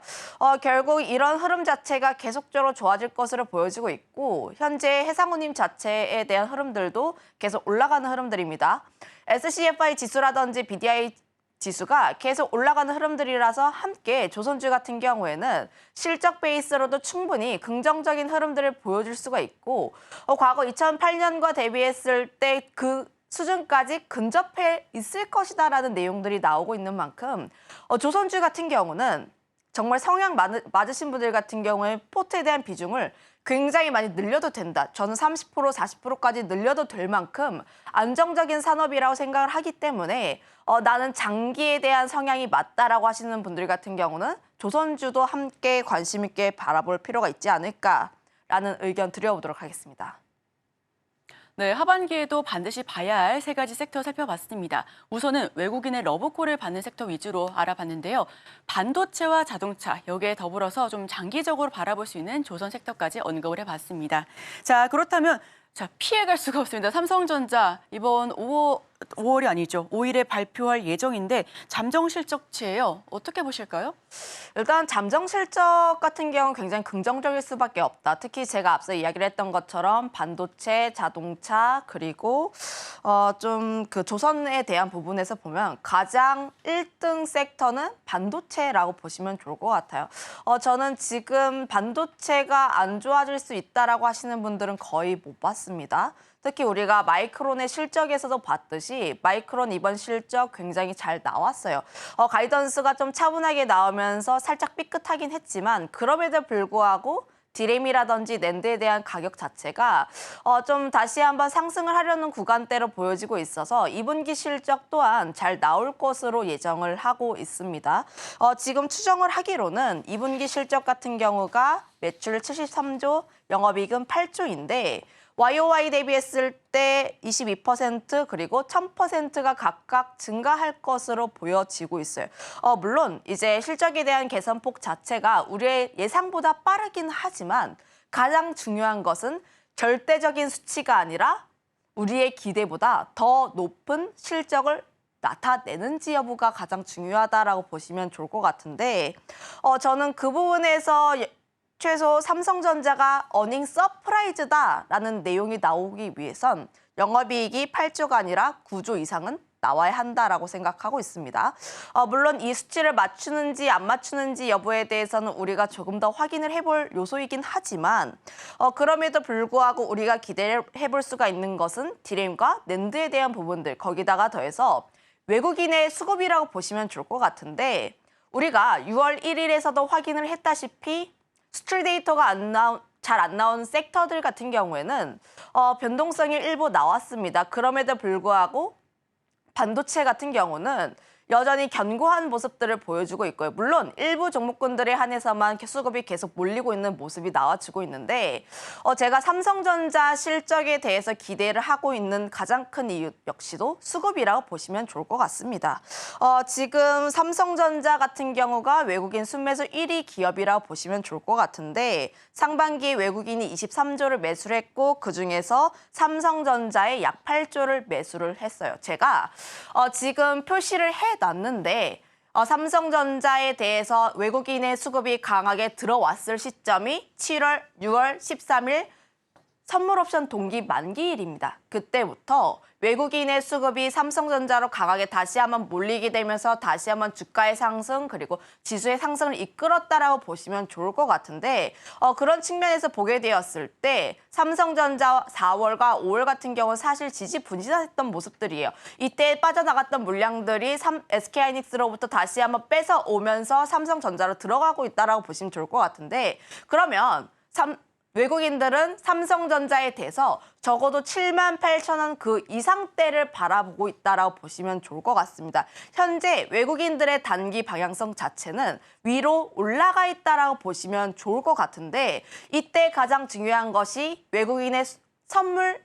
결국 이런 흐름 자체가 계속적으로 좋아질 것으로 보여지고 있고 현재 해상운임 자체에 대한 흐름들도 계속 올라가는 흐름들입니다. SCFI 지수라든지 BDI 지수가 계속 올라가는 흐름들이라서 함께 조선주 같은 경우에는 실적 베이스로도 충분히 긍정적인 흐름들을 보여줄 수가 있고 과거 2008년과 대비했을 때 그 수준까지 근접해 있을 것이다라는 내용들이 나오고 있는 만큼 조선주 같은 경우는 정말 성향 맞으신 분들 같은 경우에 포트에 대한 비중을 굉장히 많이 늘려도 된다. 저는 30%, 40%까지 늘려도 될 만큼 안정적인 산업이라고 생각을 하기 때문에 나는 장기에 대한 성향이 맞다라고 하시는 분들 같은 경우는 조선주도 함께 관심 있게 바라볼 필요가 있지 않을까라는 의견 드려보도록 하겠습니다. 네, 하반기에도 반드시 봐야 할 세 가지 섹터 살펴봤습니다. 우선은 외국인의 러브콜을 받는 섹터 위주로 알아봤는데요. 반도체와 자동차, 여기에 더불어서 좀 장기적으로 바라볼 수 있는 조선 섹터까지 언급을 해봤습니다. 자, 그렇다면 피해갈 수가 없습니다. 삼성전자 이번 5월이 아니죠. 5일에 발표할 예정인데 잠정 실적치예요. 어떻게 보실까요? 일단 잠정 실적 같은 경우는 굉장히 긍정적일 수밖에 없다. 특히 제가 앞서 이야기를 했던 것처럼 반도체, 자동차 그리고 좀 그 조선에 대한 부분에서 보면 가장 1등 섹터는 반도체라고 보시면 좋을 것 같아요. 저는 지금 반도체가 안 좋아질 수 있다라고 하시는 분들은 거의 못 봤습니다. 특히 우리가 마이크론의 실적에서도 봤듯이 마이크론 이번 실적 굉장히 잘 나왔어요. 가이던스가 좀 차분하게 나오면서 살짝 삐끗하긴 했지만 그럼에도 불구하고 디램이라든지 낸드에 대한 가격 자체가 좀 다시 한번 상승을 하려는 구간대로 보여지고 있어서 2분기 실적 또한 잘 나올 것으로 예정을 하고 있습니다. 지금 추정을 하기로는 2분기 실적 같은 경우가 매출 73조, 영업이익은 8조인데 YOY 대비했을 때 22% 그리고 1000%가 각각 증가할 것으로 보여지고 있어요. 물론 이제 실적에 대한 개선폭 자체가 우리의 예상보다 빠르긴 하지만 가장 중요한 것은 절대적인 수치가 아니라 우리의 기대보다 더 높은 실적을 나타내는지 여부가 가장 중요하다라고 보시면 좋을 것 같은데 저는 그 부분에서 최소 삼성전자가 어닝 서프라이즈다라는 내용이 나오기 위해선 영업이익이 8조가 아니라 9조 이상은 나와야 한다라고 생각하고 있습니다. 물론 이 수치를 맞추는지 안 맞추는지 여부에 대해서는 우리가 조금 더 확인을 해볼 요소이긴 하지만 그럼에도 불구하고 우리가 기대를 해볼 수가 있는 것은 디램과 낸드에 대한 부분들 거기다가 더해서 외국인의 수급이라고 보시면 좋을 것 같은데 우리가 6월 1일에서도 확인을 했다시피 수출 데이터가 잘 안 나온 섹터들 같은 경우에는 변동성이 일부 나왔습니다. 그럼에도 불구하고 반도체 같은 경우는 여전히 견고한 모습들을 보여주고 있고요. 물론 일부 종목군들에 한해서만 수급이 계속 몰리고 있는 모습이 나와주고 있는데 제가 삼성전자 실적에 대해서 기대를 하고 있는 가장 큰 이유 역시도 수급이라고 보시면 좋을 것 같습니다. 지금 삼성전자 같은 경우가 외국인 순매수 1위 기업이라고 보시면 좋을 것 같은데 상반기에 외국인이 23조를 매수를 했고 그중에서 삼성전자에 약 8조를 매수를 했어요. 제가 지금 표시를 해놨는데 삼성전자에 대해서 외국인의 수급이 강하게 들어왔을 시점이 7월, 6월 13일 선물 옵션 동기 만기일입니다. 그때부터 외국인의 수급이 삼성전자로 강하게 다시 한번 몰리게 되면서 다시 한번 주가의 상승 그리고 지수의 상승을 이끌었다라고 보시면 좋을 것 같은데 그런 측면에서 보게 되었을 때 삼성전자 4월과 5월 같은 경우는 사실 지지분지했던 모습들이에요. 이때 빠져나갔던 물량들이 SK하이닉스로부터 다시 한번 뺏어 오면서 삼성전자로 들어가고 있다라고 보시면 좋을 것 같은데 그러면 외국인들은 삼성전자에 대해서 적어도 78,000원 그 이상대를 바라보고 있다라고 보시면 좋을 것 같습니다. 현재 외국인들의 단기 방향성 자체는 위로 올라가 있다라고 보시면 좋을 것 같은데 이때 가장 중요한 것이 외국인의 선물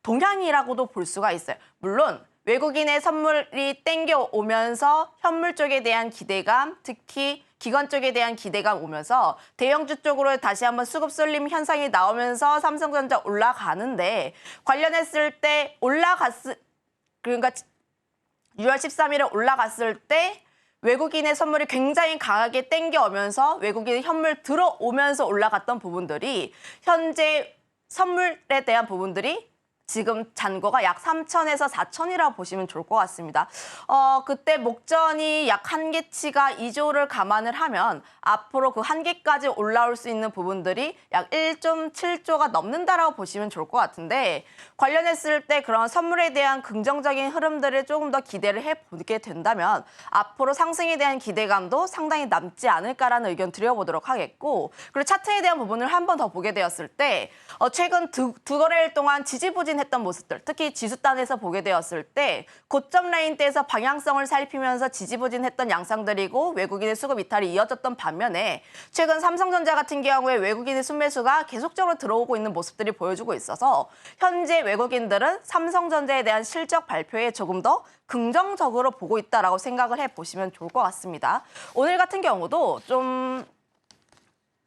동향이라고도 볼 수가 있어요. 물론 외국인의 선물이 땡겨오면서 현물 쪽에 대한 기대감, 특히 기관 쪽에 대한 기대감 오면서 대형주 쪽으로 다시 한번 수급 쏠림 현상이 나오면서 삼성전자 올라가는데 관련했을 때 그러니까 6월 13일에 올라갔을 때 외국인의 선물이 굉장히 강하게 땡겨오면서 외국인의 현물 들어오면서 올라갔던 부분들이 현재 선물에 대한 부분들이 지금 잔고가 약 3천에서 4천이라고 보시면 좋을 것 같습니다. 그때 목전이 약 한계치가 2조를 감안을 하면 앞으로 그 한계까지 올라올 수 있는 부분들이 약 1.7조가 넘는다라고 보시면 좋을 것 같은데 관련했을 때 그런 선물에 대한 긍정적인 흐름들을 조금 더 기대를 해보게 된다면 앞으로 상승에 대한 기대감도 상당히 남지 않을까라는 의견 드려보도록 하겠고 그리고 차트에 대한 부분을 한 번 더 보게 되었을 때 최근 두 거래일 동안 지지부진했던 모습들, 특히 지수단에서 보게 되었을 때 고점 라인대에서 방향성을 살피면서 지지부진했던 양상들이고 외국인의 수급 이탈이 이어졌던 반면에 최근 삼성전자 같은 경우에 외국인의 순매수가 계속적으로 들어오고 있는 모습들이 보여주고 있어서 현재 외국인들은 삼성전자에 대한 실적 발표에 조금 더 긍정적으로 보고 있다라고 생각을 해보시면 좋을 것 같습니다. 오늘 같은 경우도 좀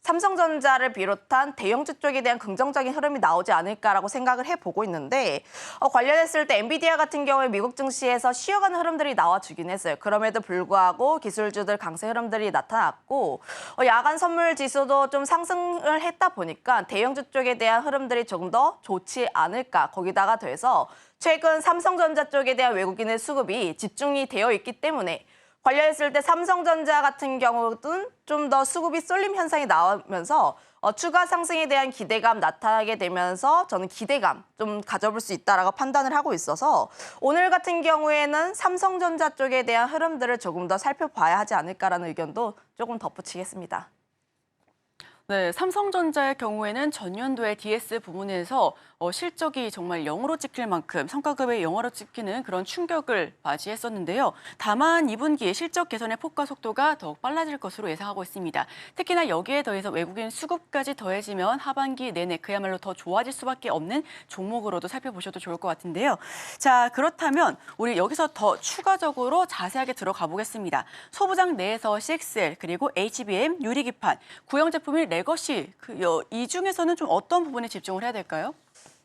삼성전자를 비롯한 대형주 쪽에 대한 긍정적인 흐름이 나오지 않을까라고 생각을 해보고 있는데 관련했을 때 엔비디아 같은 경우에 미국 증시에서 쉬어가는 흐름들이 나와주긴 했어요. 그럼에도 불구하고 기술주들 강세 흐름들이 나타났고 야간 선물 지수도 좀 상승을 했다 보니까 대형주 쪽에 대한 흐름들이 조금 더 좋지 않을까. 거기다가 더해서 최근 삼성전자 쪽에 대한 외국인의 수급이 집중이 되어 있기 때문에 관련했을 때 삼성전자 같은 경우는 좀 더 수급이 쏠림 현상이 나오면서 추가 상승에 대한 기대감 나타나게 되면서 저는 기대감 좀 가져볼 수 있다라고 판단을 하고 있어서 오늘 같은 경우에는 삼성전자 쪽에 대한 흐름들을 조금 더 살펴봐야 하지 않을까라는 의견도 조금 덧붙이겠습니다. 네, 삼성전자의 경우에는 전년도에 DS 부문에서 실적이 정말 0으로 찍힐 만큼 성과급의 0으로 찍히는 그런 충격을 맞이했었는데요. 다만 2분기에 실적 개선의 폭과 속도가 더욱 빨라질 것으로 예상하고 있습니다. 특히나 여기에 더해서 외국인 수급까지 더해지면 하반기 내내 그야말로 더 좋아질 수밖에 없는 종목으로도 살펴보셔도 좋을 것 같은데요. 자, 그렇다면 우리 여기서 더 추가적으로 자세하게 들어가 보겠습니다. 소부장 내에서 CXL 그리고 HBM, 유리기판, 구형 제품인 레거시 이 중에서는 좀 어떤 부분에 집중을 해야 될까요?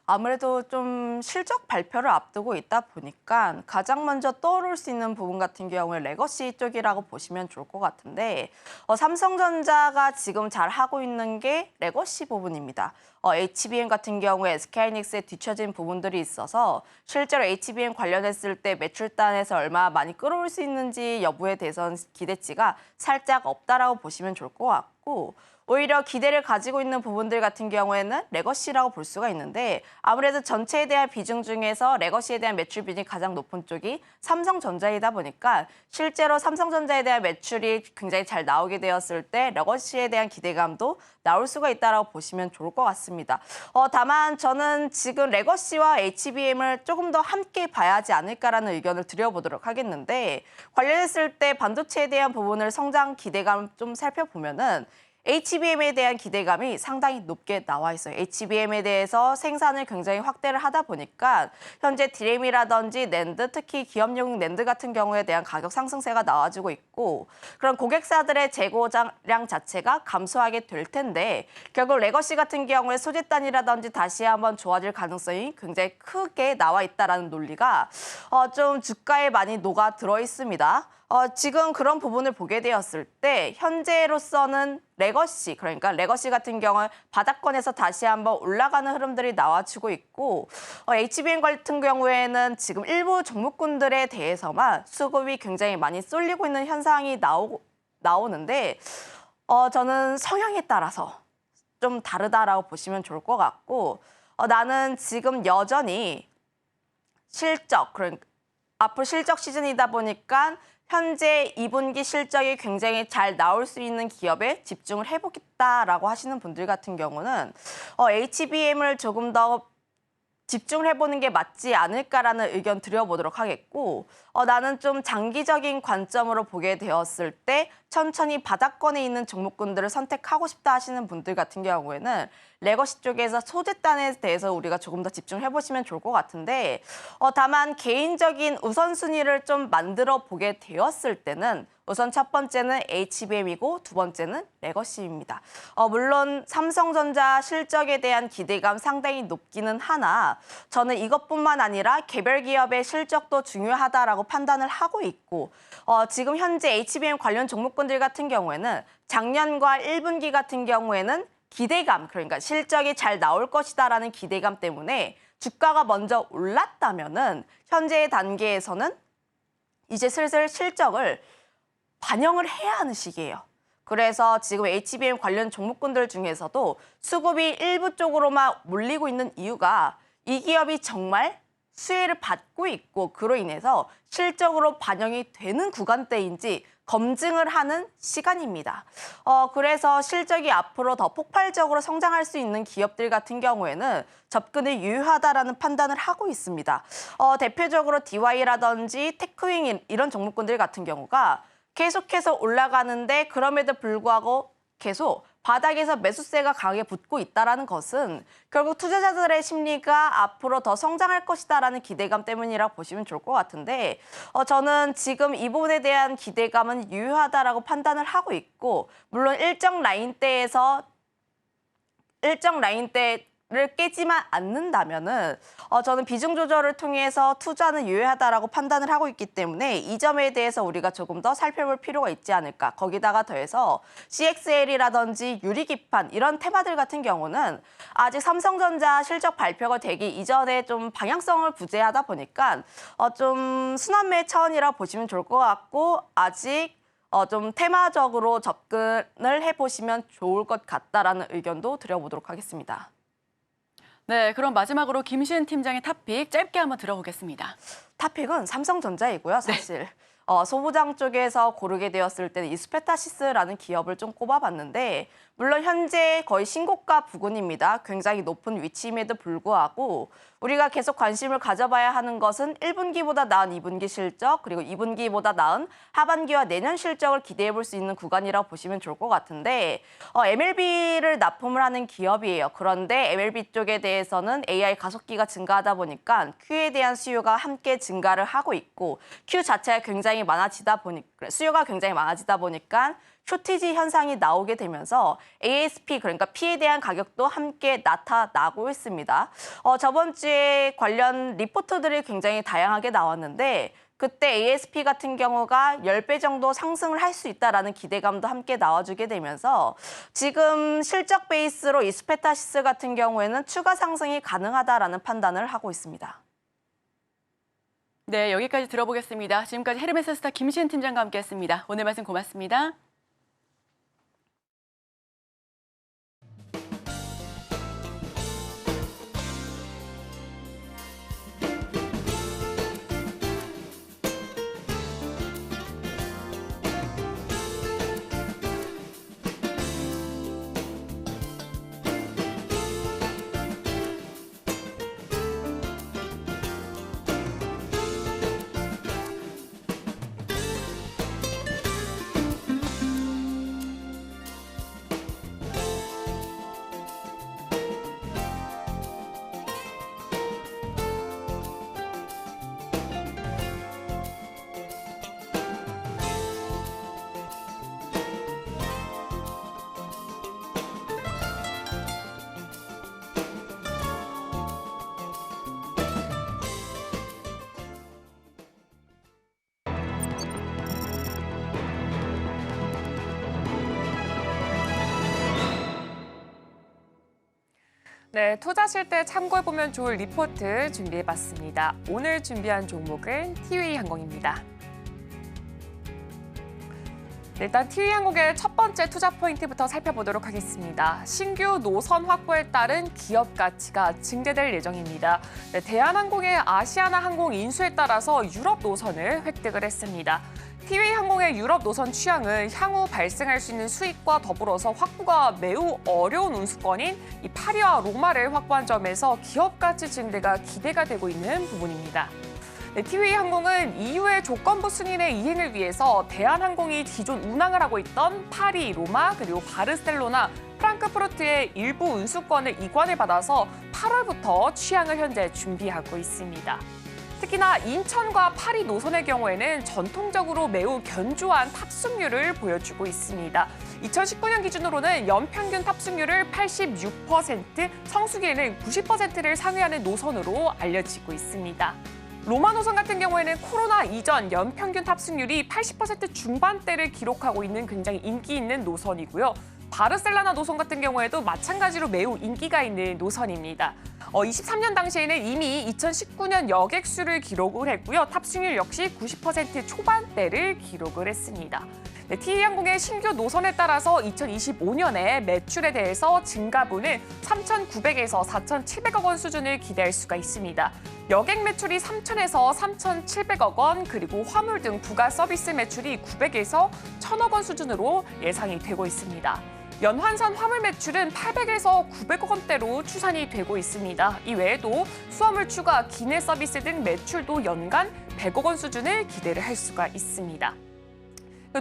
아무래도 좀 실적 발표를 앞두고 있다 보니까 가장 먼저 떠오를 수 있는 부분 같은 경우에 레거시 쪽이라고 보시면 좋을 것 같은데 삼성전자가 지금 잘 하고 있는 게 레거시 부분입니다. HBM 같은 경우에 SK하이닉스에 뒤처진 부분들이 있어서 실제로 HBM 관련했을 때 매출단에서 얼마 많이 끌어올 수 있는지 여부에 대해서는 기대치가 살짝 없다라고 보시면 좋을 것 같고 오히려 기대를 가지고 있는 부분들 같은 경우에는 레거시라고 볼 수가 있는데 아무래도 전체에 대한 비중 중에서 레거시에 대한 매출 비중이 가장 높은 쪽이 삼성전자이다 보니까 실제로 삼성전자에 대한 매출이 굉장히 잘 나오게 되었을 때 레거시에 대한 기대감도 나올 수가 있다고 보시면 좋을 것 같습니다. 다만 저는 지금 레거시와 HBM을 조금 더 함께 봐야 하지 않을까라는 의견을 드려보도록 하겠는데 관련했을 때 반도체에 대한 부분을 성장 기대감 좀 살펴보면은 HBM에 대한 기대감이 상당히 높게 나와 있어요. HBM에 대해서 생산을 굉장히 확대를 하다 보니까 현재 디램이라든지 낸드, 특히 기업용 낸드 같은 경우에 대한 가격 상승세가 나와주고 있고 그런 고객사들의 재고량 자체가 감소하게 될 텐데 결국 레거시 같은 경우에 소재단이라든지 다시 한번 좋아질 가능성이 굉장히 크게 나와 있다는 논리가 좀 주가에 많이 녹아 들어 있습니다. 지금 그런 부분을 보게 되었을 때 현재로서는 레거시, 그러니까 레거시 같은 경우는 바닥권에서 다시 한번 올라가는 흐름들이 나와주고 있고 HBM 같은 경우에는 지금 일부 종목군들에 대해서만 수급이 굉장히 많이 쏠리고 있는 현상이 나오는데 저는 성향에 따라서 좀 다르다라고 보시면 좋을 것 같고 나는 지금 여전히 실적, 그러니까 앞으로 실적 시즌이다 보니까 현재 2분기 실적이 굉장히 잘 나올 수 있는 기업에 집중을 해보겠다라고 하시는 분들 같은 경우는 HBM을 조금 더 집중을 해보는 게 맞지 않을까라는 의견 드려보도록 하겠고, 나는 좀 장기적인 관점으로 보게 되었을 때 천천히 바닥권에 있는 종목군들을 선택하고 싶다 하시는 분들 같은 경우에는 레거시 쪽에서 소재단에 대해서 우리가 조금 더 집중을 해보시면 좋을 것 같은데, 다만 개인적인 우선순위를 좀 만들어 보게 되었을 때는 우선 첫 번째는 HBM이고 두 번째는 레거시입니다. 물론 삼성전자 실적에 대한 기대감 상당히 높기는 하나 저는 이것뿐만 아니라 개별 기업의 실적도 중요하다라고 판단을 하고 있고, 지금 현재 HBM 관련 종목군들 같은 경우에는 작년과 1분기 같은 경우에는 기대감, 그러니까 실적이 잘 나올 것이다라는 기대감 때문에 주가가 먼저 올랐다면은 현재의 단계에서는 이제 슬슬 실적을 반영을 해야 하는 시기예요. 그래서 지금 HBM 관련 종목군들 중에서도 수급이 일부 쪽으로만 몰리고 있는 이유가 이 기업이 정말 수혜를 받고 있고 그로 인해서 실적으로 반영이 되는 구간대인지 검증을 하는 시간입니다. 그래서 실적이 앞으로 더 폭발적으로 성장할 수 있는 기업들 같은 경우에는 접근이 유효하다라는 판단을 하고 있습니다. 대표적으로 DY라든지 테크윙 이런 종목군들 같은 경우가 계속해서 올라가는데 그럼에도 불구하고 계속 바닥에서 매수세가 강하게 붙고 있다는 것은 결국 투자자들의 심리가 앞으로 더 성장할 것이다라는 기대감 때문이라고 보시면 좋을 것 같은데, 저는 지금 이 부분에 대한 기대감은 유효하다라고 판단을 하고 있고, 물론 일정 라인대를 깨지만 않는다면은 저는 비중 조절을 통해서 투자는 유효하다라고 판단을 하고 있기 때문에 이 점에 대해서 우리가 조금 더 살펴볼 필요가 있지 않을까. 거기다가 더해서 CXL이라든지 유리기판 이런 테마들 같은 경우는 아직 삼성전자 실적 발표가 되기 이전에 좀 방향성을 부재하다 보니까 좀 순환매 차원이라 보시면 좋을 것 같고, 아직 좀 테마적으로 접근을 해보시면 좋을 것 같다라는 의견도 드려보도록 하겠습니다. 네, 그럼 마지막으로 김시은 팀장의 탑픽 짧게 한번 들어보겠습니다. 탑픽은 삼성전자이고요, 사실. 소부장 쪽에서 고르게 되었을 때는 이스페타시스라는 기업을 좀 꼽아봤는데, 물론 현재 거의 신고가 부근입니다. 굉장히 높은 위치임에도 불구하고 우리가 계속 관심을 가져봐야 하는 것은 1분기보다 나은 2분기 실적, 그리고 2분기보다 나은 하반기와 내년 실적을 기대해 볼 수 있는 구간이라고 보시면 좋을 것 같은데, MLB를 납품을 하는 기업이에요. 그런데 MLB 쪽에 대해서는 AI 가속기가 증가하다 보니까 Q에 대한 수요가 함께 증가를 하고 있고, Q 자체가 굉장히 수요가 굉장히 많아지다 보니까 쇼티지 현상이 나오게 되면서 ASP, 그러니까 P에 대한 가격도 함께 나타나고 있습니다. 저번 주에 관련 리포트들이 굉장히 다양하게 나왔는데, 그때 ASP 같은 경우가 10배 정도 상승을 할 수 있다라는 기대감도 함께 나와주게 되면서 지금 실적 베이스로 이스페타시스 같은 경우에는 추가 상승이 가능하다라는 판단을 하고 있습니다. 네, 여기까지 들어보겠습니다. 지금까지 헤르메스스타 김시은 팀장과 함께했습니다. 오늘 말씀 고맙습니다. 네, 투자하실 때 참고해보면 좋을 리포트 준비해봤습니다. 오늘 준비한 종목은 티웨이항공입니다. 일단 티웨이항공의 첫 번째 투자 포인트부터 살펴보도록 하겠습니다. 신규 노선 확보에 따른 기업 가치가 증대될 예정입니다. 네, 대한항공의 아시아나항공 인수에 따라서 유럽 노선을 획득을 했습니다. 티웨이 항공의 유럽 노선 취향은 향후 발생할 수 있는 수익과 더불어서 확보가 매우 어려운 운수권인 이 파리와 로마를 확보한 점에서 기업 가치 증대가 기대가 되고 있는 부분입니다. 네, 티웨이 항공은 EU의 조건부 승인의 이행을 위해서 대한항공이 기존 운항을 하고 있던 파리, 로마, 그리고 바르셀로나, 프랑크푸르트의 일부 운수권을 이관을 받아서 8월부터 취항을 현재 준비하고 있습니다. 특히나 인천과 파리 노선의 경우에는 전통적으로 매우 견조한 탑승률을 보여주고 있습니다. 2019년 기준으로는 연평균 탑승률을 86%, 성수기에는 90%를 상회하는 노선으로 알려지고 있습니다. 로마 노선 같은 경우에는 코로나 이전 연평균 탑승률이 80% 중반대를 기록하고 있는 굉장히 인기 있는 노선이고요. 바르셀로나 노선 같은 경우에도 마찬가지로 매우 인기가 있는 노선입니다. 23년 당시에는 이미 2019년 여객수를 기록을 했고요. 탑승률 역시 90% 초반대를 기록을 했습니다. 네, 티웨이항공의 신규 노선에 따라서 2025년에 매출에 대해서 증가분은 3,900에서 4,700억 원 수준을 기대할 수가 있습니다. 여객 매출이 3,000에서 3,700억 원, 그리고 화물 등 부가 서비스 매출이 900에서 1,000억 원 수준으로 예상이 되고 있습니다. 연환선 화물 매출은 800에서 900억 원대로 추산이 되고 있습니다. 이 외에도 수화물 추가, 기내 서비스 등 매출도 연간 100억 원 수준을 기대를 할 수가 있습니다.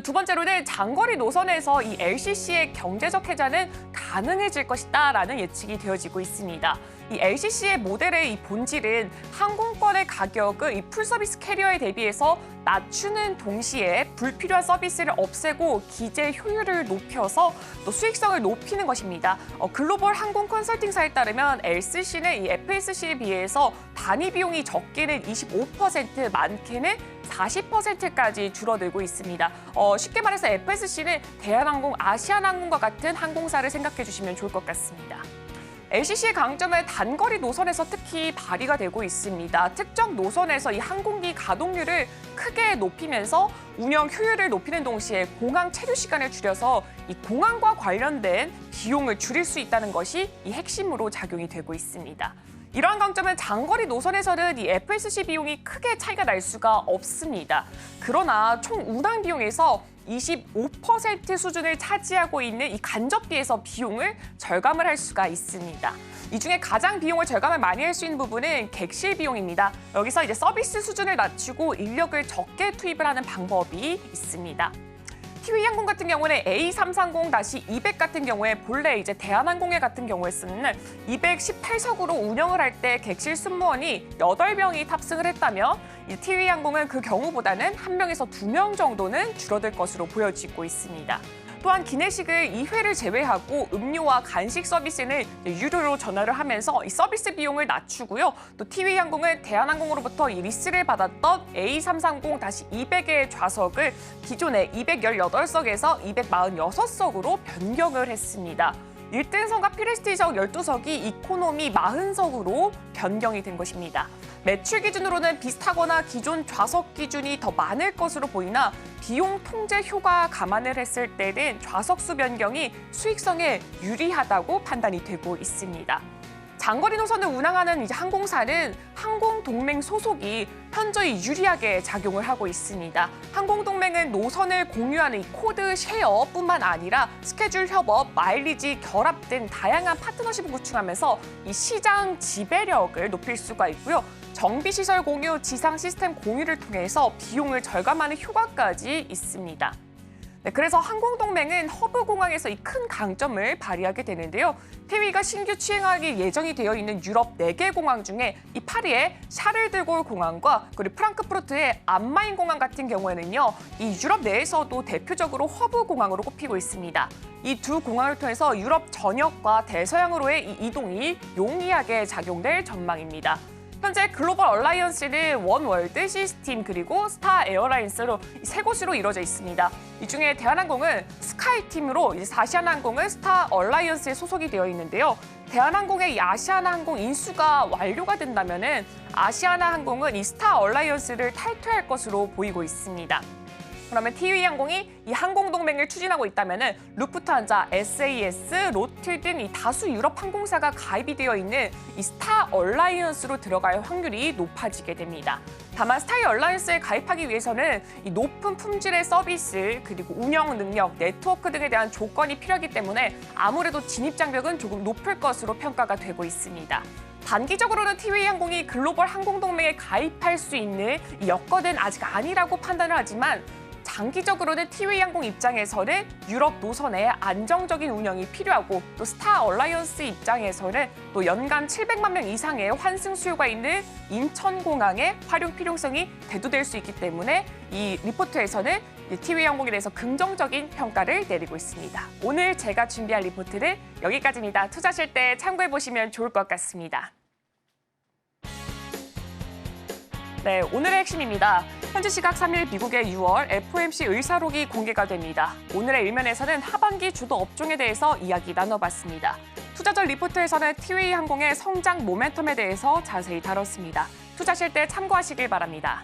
두 번째로는 장거리 노선에서 이 LCC의 경제적 해자는 가능해질 것이다라는 예측이 되어지고 있습니다. 이 LCC의 모델의 이 본질은 항공권의 가격을 이 풀서비스 캐리어에 대비해서 낮추는 동시에 불필요한 서비스를 없애고 기재 효율을 높여서 또 수익성을 높이는 것입니다. 글로벌 항공 컨설팅사에 따르면 LCC는 이 FSC에 비해서 단위 비용이 적게는 25%, 많게는 40%까지 줄어들고 있습니다. 쉽게 말해서 FSC는 대한항공, 아시아나항공과 같은 항공사를 생각해 주시면 좋을 것 같습니다. LCC의 강점은 단거리 노선에서 특히 발휘가 되고 있습니다. 특정 노선에서 이 항공기 가동률을 크게 높이면서 운영 효율을 높이는 동시에 공항 체류 시간을 줄여서 이 공항과 관련된 비용을 줄일 수 있다는 것이 이 핵심으로 작용이 되고 있습니다. 이러한 강점은 장거리 노선에서는 이 FSC 비용이 크게 차이가 날 수가 없습니다. 그러나 총 운항 비용에서 25% 수준을 차지하고 있는 이 간접비에서 비용을 절감을 할 수가 있습니다. 이 중에 가장 비용을 절감을 많이 할 수 있는 부분은 객실 비용입니다. 여기서 이제 서비스 수준을 낮추고 인력을 적게 투입을 하는 방법이 있습니다. 티웨이항공 같은 경우는 A330-200 같은 경우에 본래 이제 대한항공의 같은 경우에 쓰는 218석으로 운영을 할 때 객실 승무원이 8명이 탑승을 했다면 이 티웨이항공은 그 경우보다는 1명에서 2명 정도는 줄어들 것으로 보여지고 있습니다. 또한 기내식을 2회를 제외하고 음료와 간식 서비스는 유료로 전화를 하면서 이 서비스 비용을 낮추고요. 또 티웨이항공은 대한항공으로부터 이 리스를 받았던 A330-200의 좌석을 기존의 218석에서 246석으로 변경을 했습니다. 1등석과 프레스티지석 12석이 이코노미 40석으로 변경이 된 것입니다. 매출 기준으로는 비슷하거나 기존 좌석 기준이 더 많을 것으로 보이나 비용 통제 효과 감안을 했을 때는 좌석 수 변경이 수익성에 유리하다고 판단이 되고 있습니다. 장거리 노선을 운항하는 이제 항공사는 항공동맹 소속이 현저히 유리하게 작용을 하고 있습니다. 항공동맹은 노선을 공유하는 이 코드 쉐어뿐만 아니라 스케줄 협업, 마일리지 결합 등 다양한 파트너십을 구축하면서 이 시장 지배력을 높일 수가 있고요. 정비시설 공유, 지상 시스템 공유를 통해서 비용을 절감하는 효과까지 있습니다. 네, 그래서 항공동맹은 허브 공항에서 이 큰 강점을 발휘하게 되는데요. 티웨이가 신규 취행하기 예정이 되어 있는 유럽 4개 공항 중에 이 파리의 샤를드골 공항과 그리고 프랑크푸르트의 암마인 공항 같은 경우에는요. 이 유럽 내에서도 대표적으로 허브 공항으로 꼽히고 있습니다. 이 두 공항을 통해서 유럽 전역과 대서양으로의 이 이동이 용이하게 작용될 전망입니다. 현재 글로벌 얼라이언스는 원월드, 시스팀 그리고 스타 에어라인스로 세 곳으로 이루어져 있습니다. 이 중에 대한항공은 스카이팀으로 아시아나항공은 스타 얼라이언스에 소속이 되어 있는데요. 대한항공의 이 아시아나항공 인수가 완료가 된다면은 아시아나항공은 이 스타 얼라이언스를 탈퇴할 것으로 보이고 있습니다. 그러면 티웨이항공이 이 항공동맹을 추진하고 있다면 루프트한자, SAS, 로트 등 이 다수 유럽 항공사가 가입이 되어 있는 이 스타 얼라이언스로 들어갈 확률이 높아지게 됩니다. 다만 스타 얼라이언스에 가입하기 위해서는 이 높은 품질의 서비스, 그리고 운영 능력, 네트워크 등에 대한 조건이 필요하기 때문에 아무래도 진입 장벽은 조금 높을 것으로 평가가 되고 있습니다. 단기적으로는 티웨이항공이 글로벌 항공동맹에 가입할 수 있는 이 여건은 아직 아니라고 판단을 하지만 장기적으로는 티웨이항공 입장에서는 유럽 노선의 안정적인 운영이 필요하고 또 스타 얼라이언스 입장에서는 또 연간 700만 명 이상의 환승 수요가 있는 인천공항의 활용 필요성이 대두될 수 있기 때문에 이 리포트에서는 티웨이항공에 대해서 긍정적인 평가를 내리고 있습니다. 오늘 제가 준비한 리포트는 여기까지입니다. 투자하실 때 참고해보시면 좋을 것 같습니다. 네, 오늘의 핵심입니다. 현지 시각 3일 미국의 6월 FOMC 의사록이 공개가 됩니다. 오늘의 일면에서는 하반기 주도 업종에 대해서 이야기 나눠봤습니다. 투자전 리포트에서는 티웨이항공의 성장 모멘텀에 대해서 자세히 다뤘습니다. 투자하실 때 참고하시길 바랍니다.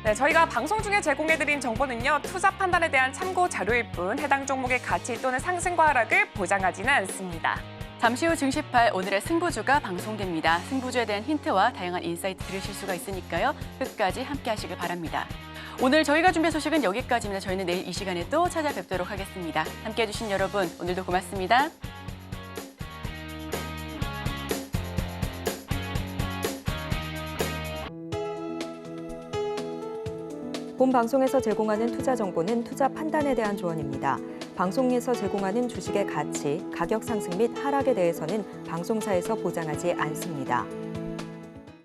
네, 저희가 방송 중에 제공해드린 정보는요, 투자 판단에 대한 참고 자료일 뿐 해당 종목의 가치 또는 상승과 하락을 보장하지는 않습니다. 잠시 후 증시팔 오늘의 승부주가 방송됩니다. 승부주에 대한 힌트와 다양한 인사이트 들으실 수가 있으니까요. 끝까지 함께 하시길 바랍니다. 오늘 저희가 준비한 소식은 여기까지입니다. 저희는 내일 이 시간에 또 찾아뵙도록 하겠습니다. 함께해 주신 여러분, 오늘도 고맙습니다. 본 방송에서 제공하는 투자 정보는 투자 판단에 대한 조언입니다. 방송에서 제공하는 주식의 가치, 가격 상승 및 하락에 대해서는 방송사에서 보장하지 않습니다.